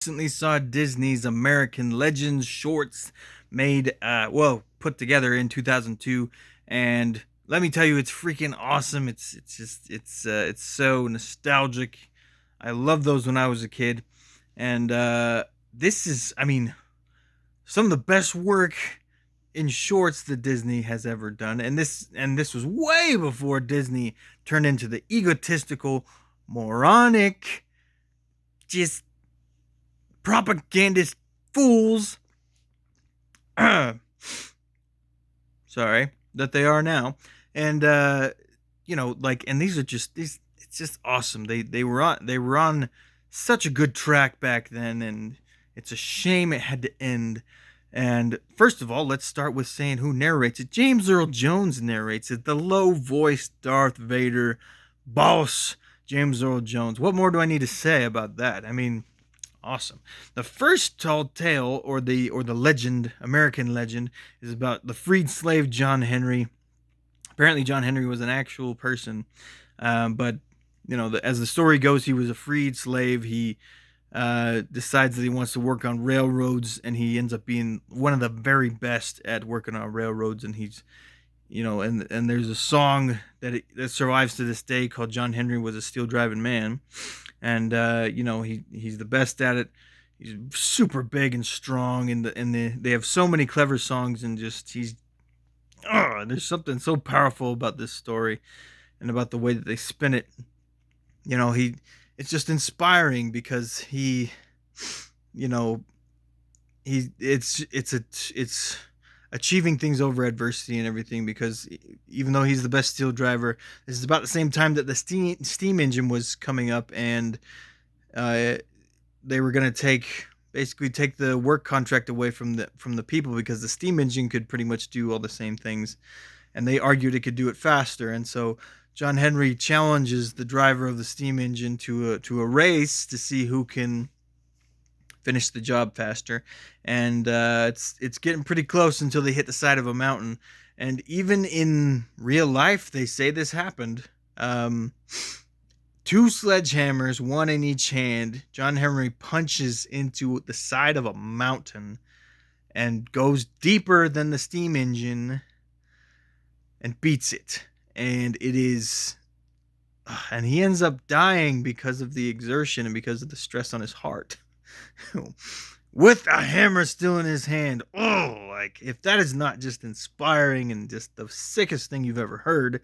Recently saw Disney's American Legends shorts made, put together in 2002, and let me tell you, it's freaking awesome. It's so nostalgic. I love those when I was a kid, and this is, I mean, some of the best work in shorts that Disney has ever done, and this was way before Disney turned into the egotistical, moronic, just propagandist fools sorry, that they are now. And and these are just these it's just awesome. They were on such a good track back then, and it's a shame it had to end. And first of all, let's start with saying who narrates it. James Earl Jones narrates it, the low voiced Darth Vader boss. James Earl Jones. What more do I need to say about that? I mean, awesome. The first tall tale, or the legend, American legend, is about the freed slave John Henry. Apparently, John Henry was an actual person, but as the story goes, he was a freed slave. He decides that he wants to work on railroads, and he ends up being one of the very best at working on railroads. And he's and there's a song that survives to this day called "John Henry Was a Steel Driving Man," and he's the best at it. He's super big and strong, and they have so many clever songs, and just there's something so powerful about this story and about the way that they spin it. He it's just inspiring because you know it's achieving things over adversity and everything, because even though he's the best steel driver, this is about the same time that the steam engine was coming up, and uh, they were going to take the work contract away from the people, because the steam engine could pretty much do all the same things, and they argued it could do it faster. And so John Henry challenges the driver of the steam engine to a race to see who can finish the job faster. And it's getting pretty close until they hit the side of a mountain. And even in real life, they say this happened. Two sledgehammers, one in each hand. John Henry punches into the side of a mountain and goes deeper than the steam engine and beats it. And it is. And he ends up dying because of the exertion and because of the stress on his heart. With a hammer still in his hand. Oh, like, if that is not just inspiring and just the sickest thing you've ever heard,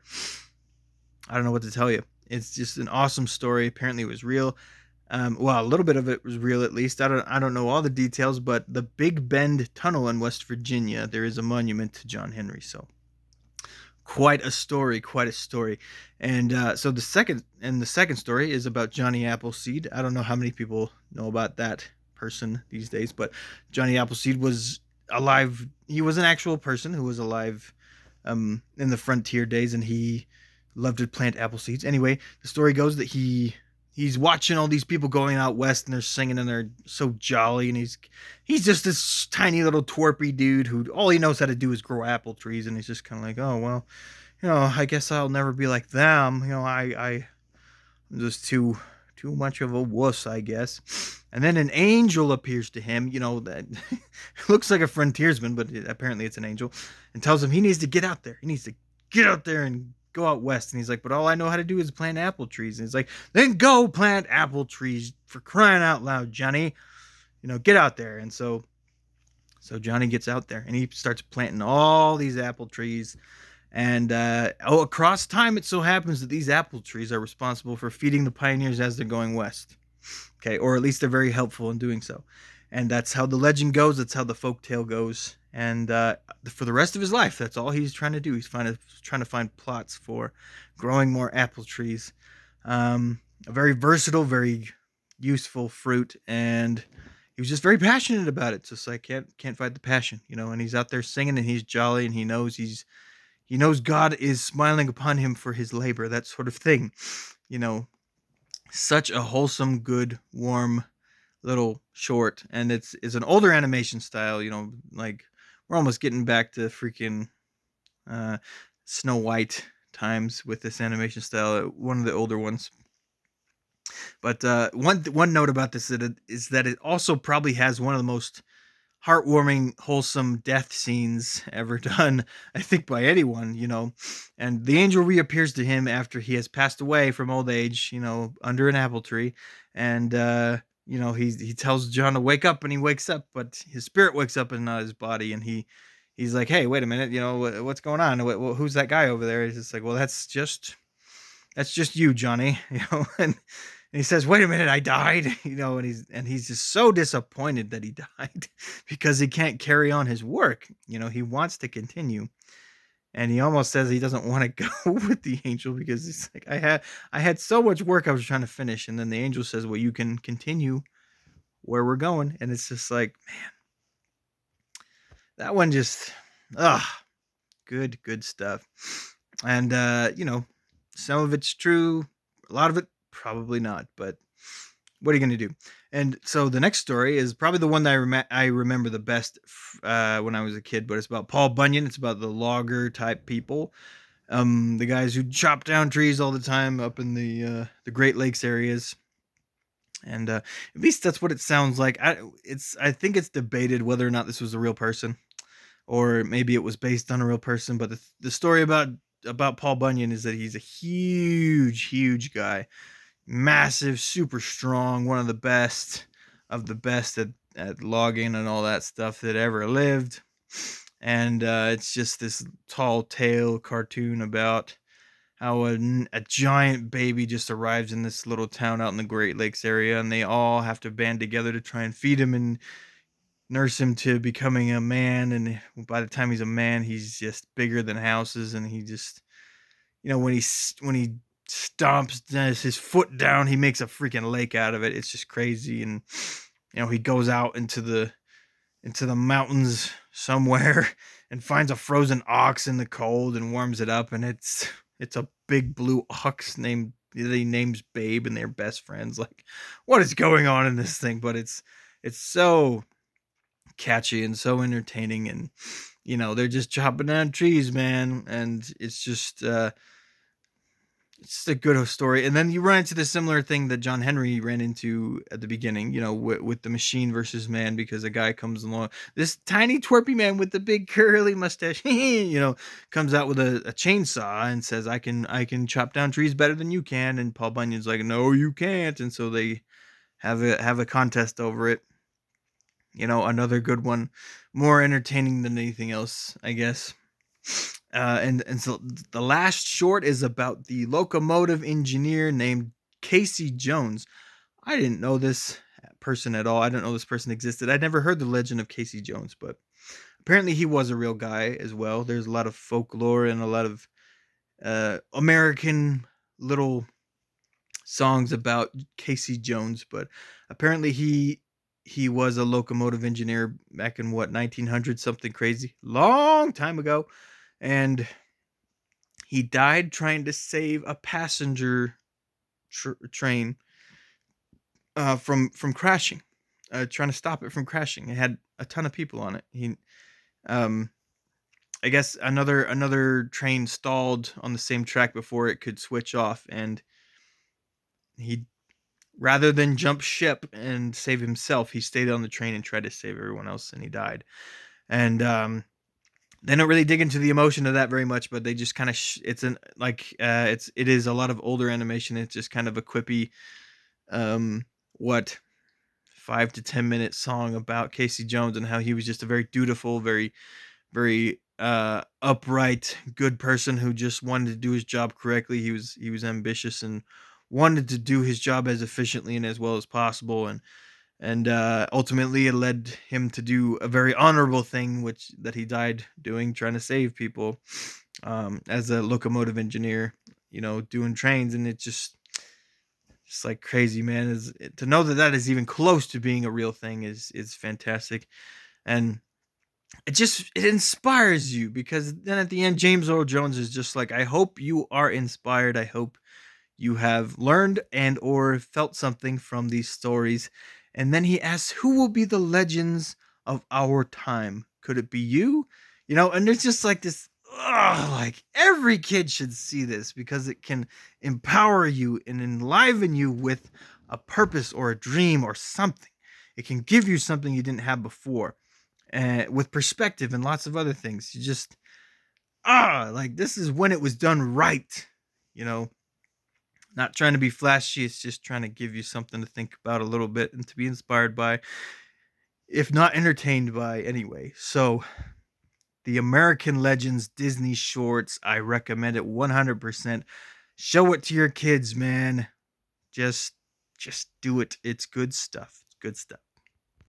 I don't know what to tell you. It's just an awesome story. Apparently, it was real. Well, a little bit of it was real, at least. I don't know all the details, but the Big Bend Tunnel in West Virginia, there is a monument to John Henry. So quite a story, quite a story. And so the second story is about Johnny Appleseed. I don't know how many people know about that person these days, but Johnny Appleseed was alive. He was an actual person who was alive in the frontier days, and he loved to plant apple seeds. Anyway, the story goes that he's watching all these people going out west, and they're singing, and they're so jolly, and he's just this tiny little twerpy dude who all he knows how to do is grow apple trees, and he's just kind of like, oh well, I guess I'll never be like them. I'm just too much of a wuss, I guess. And then an angel appears to him, that looks like a frontiersman, but apparently it's an angel, and tells him he needs to get out there. He needs to get out there and go out west. And he's like, but all I know how to do is plant apple trees. And he's like, then go plant apple trees, for crying out loud, Johnny. Get out there. And so Johnny gets out there, and he starts planting all these apple trees. And across time, it so happens that these apple trees are responsible for feeding the pioneers as they're going west. Okay, or at least they're very helpful in doing so. And that's how the legend goes. That's how the folk tale goes. And for the rest of his life, that's all he's trying to do. He's trying to find plots for growing more apple trees. A very versatile, very useful fruit, and he was just very passionate about it. Just like can't fight the passion, And he's out there singing, and he's jolly, and he knows God is smiling upon him for his labor, that sort of thing. You know, Such a wholesome, good, warm little short, and it's an older animation style. Like, we're almost getting back to freaking uh, Snow White times with this animation style. One of the older ones, But one note about this is that it also probably has one of the most heartwarming, wholesome death scenes ever done, I think, by anyone, And the angel reappears to him after he has passed away from old age, under an apple tree. And, he tells John to wake up, and he wakes up, but his spirit wakes up and not his body. And he's like, hey, wait a minute, what's going on? Who's that guy over there? He's just like, well, that's just you, Johnny, and he says, "Wait a minute, I died," and he's just so disappointed that he died because he can't carry on his work. He wants to continue, and he almost says he doesn't want to go with the angel because he's like, I had so much work I was trying to finish, and then the angel says, "Well, you can continue where we're going," and it's just like, man, that one just, good stuff, and some of it's true, a lot of it probably not, but what are you going to do? And so the next story is probably the one that I remember the best when I was a kid, but it's about Paul Bunyan. It's about the logger type people, the guys who chop down trees all the time up in the Great Lakes areas. And at least that's what it sounds like. I think it's debated whether or not this was a real person, or maybe it was based on a real person. But the story about Paul Bunyan is that he's a huge guy, massive, super strong, one of the best at logging and all that stuff that ever lived. And it's just this tall tale cartoon about how a giant baby just arrives in this little town out in the Great Lakes area, and they all have to band together to try and feed him and nurse him to becoming a man. And by the time he's a man, he's just bigger than houses, and he just, when he stomps his foot down, he makes a freaking lake out of it. It's just crazy. And he goes out into the mountains somewhere and finds a frozen ox in the cold and warms it up, and it's a big blue ox that he names Babe, and they're best friends. Like, what is going on in this thing? But it's so catchy and so entertaining, and they're just chopping down trees, man, and it's a good story. And then you run into the similar thing that John Henry ran into at the beginning, with the machine versus man, because a guy comes along, this tiny twerpy man with the big curly mustache, comes out with a chainsaw and says, I can chop down trees better than you can. And Paul Bunyan's like, no, you can't. And so they have a contest over it. Another good one, more entertaining than anything else, I guess. And so the last short is about the locomotive engineer named Casey Jones. I didn't know this person at all. I didn't know this person existed. I'd never heard the legend of Casey Jones, but apparently he was a real guy as well. There's a lot of folklore and a lot of American little songs about Casey Jones, but apparently he was a locomotive engineer back in 1900 something crazy, long time ago, and he died trying to save a passenger train from crashing, trying to stop it from crashing. It had a ton of people on it. Um, I guess another train stalled on the same track before it could switch off, and he, rather than jump ship and save himself, he stayed on the train and tried to save everyone else, and he died. And they don't really dig into the emotion of that very much, but they just kind of it's an like it is a lot of older animation. It's just kind of a quippy, what 5 to 10 minute song about Casey Jones and how he was just a very dutiful, very upright, good person who just wanted to do his job correctly. He was ambitious and wanted to do his job as efficiently and as well as possible, and ultimately it led him to do a very honorable thing, which that he died doing, trying to save people, as a locomotive engineer, doing trains. And it's just like crazy, man. To know that is even close to being a real thing is fantastic. And it inspires you, because then at the end, James Earl Jones is just like, I hope you are inspired. I hope you have learned and or felt something from these stories. And then he asks, who will be the legends of our time? Could it be you? And there's just like this, like every kid should see this because it can empower you and enliven you with a purpose or a dream or something. It can give you something you didn't have before, with perspective and lots of other things. You just like this is when it was done right, you know. Not trying to be flashy, it's just trying to give you something to think about a little bit and to be inspired by, if not entertained by anyway. So, the American Legends Disney shorts, I recommend it 100%. Show it to your kids, man. Just just do it. It's good stuff. It's good stuff.